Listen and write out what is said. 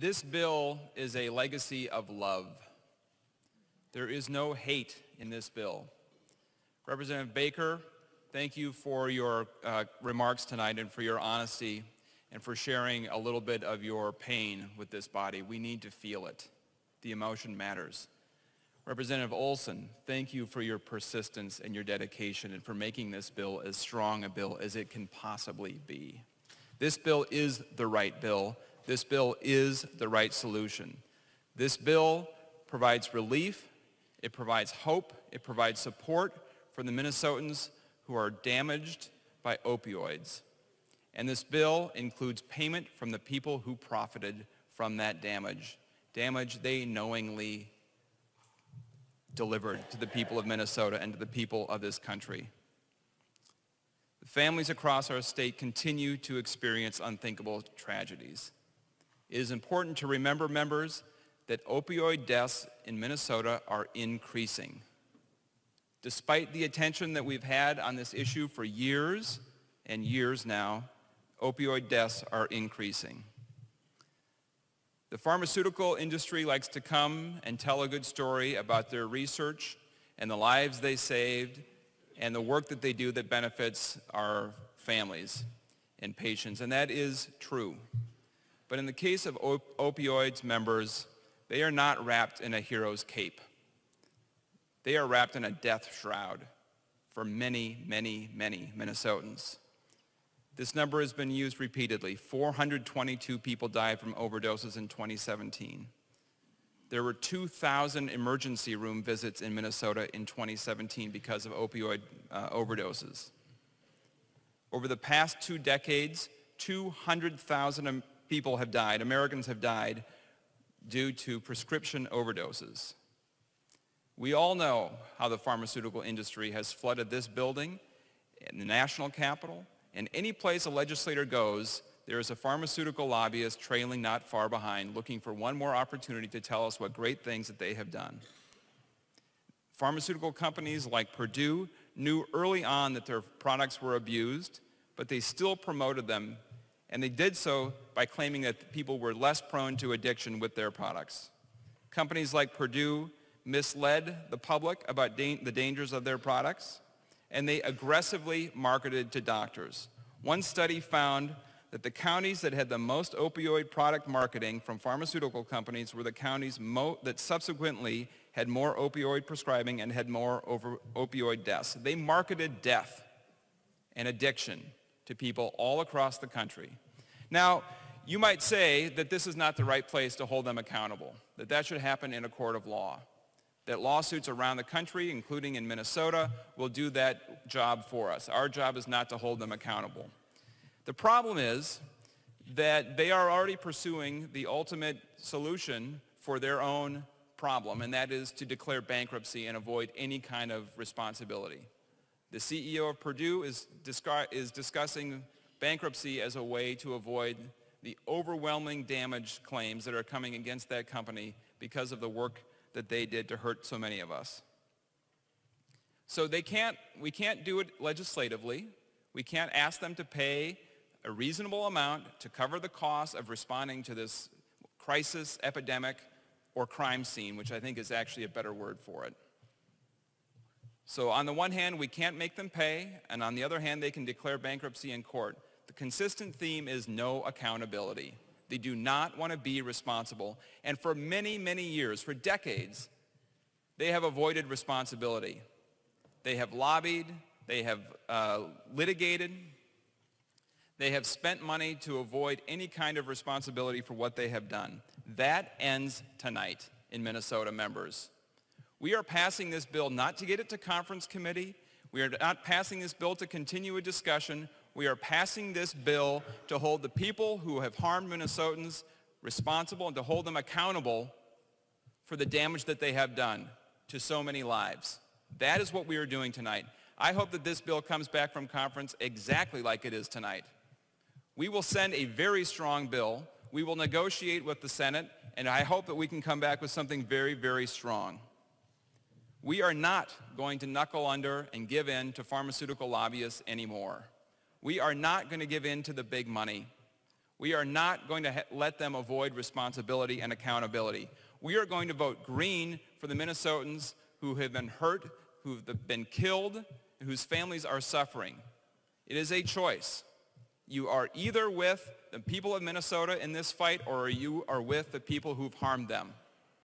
This bill is a legacy of love. There is no hate in this bill. Representative Baker, thank you for your remarks tonight and for your honesty and for sharing a little bit of your pain with this body. We need to feel it. The emotion matters. Representative Olson, thank you for your persistence and your dedication and for making this bill as strong a bill as it can possibly be. This bill is the right bill. This bill is the right solution. This bill provides relief, it provides hope, it provides support for the Minnesotans who are damaged by opioids. And this bill includes payment from the people who profited from that damage they knowingly delivered to the people of Minnesota and to the people of this country. The families across our state continue to experience unthinkable tragedies. It is important to remember, members, that opioid deaths in Minnesota are increasing. Despite the attention that we've had on this issue for years and years now, opioid deaths are increasing. The pharmaceutical industry likes to come and tell a good story about their research and the lives they saved and the work that they do that benefits our families and patients, and that is true. But in the case of opioids, members, they are not wrapped in a hero's cape. They are wrapped in a death shroud for many, many, many Minnesotans. This number has been used repeatedly. 422 people died from overdoses in 2017. There were 2,000 emergency room visits in Minnesota in 2017 because of opioid overdoses. Over the past 2 decades, 200,000 people have died, Americans have died, due to prescription overdoses. We all know how the pharmaceutical industry has flooded this building, and the national capital, and any place a legislator goes, there is a pharmaceutical lobbyist trailing not far behind, looking for one more opportunity to tell us what great things that they have done. Pharmaceutical companies like Purdue knew early on that their products were abused, but they still promoted them, and they did so by claiming that people were less prone to addiction with their products. Companies like Purdue misled the public about the dangers of their products, and they aggressively marketed to doctors. One study found that the counties that had the most opioid product marketing from pharmaceutical companies were the counties that subsequently had more opioid prescribing and had more opioid deaths. They marketed death and addiction to people all across the country. Now, you might say that this is not the right place to hold them accountable, that should happen in a court of law, that lawsuits around the country, including in Minnesota, will do that job for us. Our job is not to hold them accountable. The problem is that they are already pursuing the ultimate solution for their own problem, and that is to declare bankruptcy and avoid any kind of responsibility. The CEO of Purdue is discussing bankruptcy as a way to avoid the overwhelming damage claims that are coming against that company because of the work that they did to hurt so many of us. So we can't do it legislatively. We can't ask them to pay a reasonable amount to cover the cost of responding to this crisis, epidemic, or crime scene, which I think is actually a better word for it. So on the one hand, we can't make them pay, and on the other hand, they can declare bankruptcy in court. The consistent theme is no accountability. They do not want to be responsible. And for many, many years, for decades, they have avoided responsibility. They have lobbied, they have litigated, they have spent money to avoid any kind of responsibility for what they have done. That ends tonight in Minnesota, members. We are passing this bill not to get it to conference committee. We are not passing this bill to continue a discussion. We are passing this bill to hold the people who have harmed Minnesotans responsible and to hold them accountable for the damage that they have done to so many lives. That is what we are doing tonight. I hope that this bill comes back from conference exactly like it is tonight. We will send a very strong bill. We will negotiate with the Senate, and I hope that we can come back with something very, very strong. We are not going to knuckle under and give in to pharmaceutical lobbyists anymore. We are not going to give in to the big money. We are not going to let them avoid responsibility and accountability. We are going to vote green for the Minnesotans who have been hurt, who've been killed, and whose families are suffering. It is a choice. You are either with the people of Minnesota in this fight, or you are with the people who've harmed them.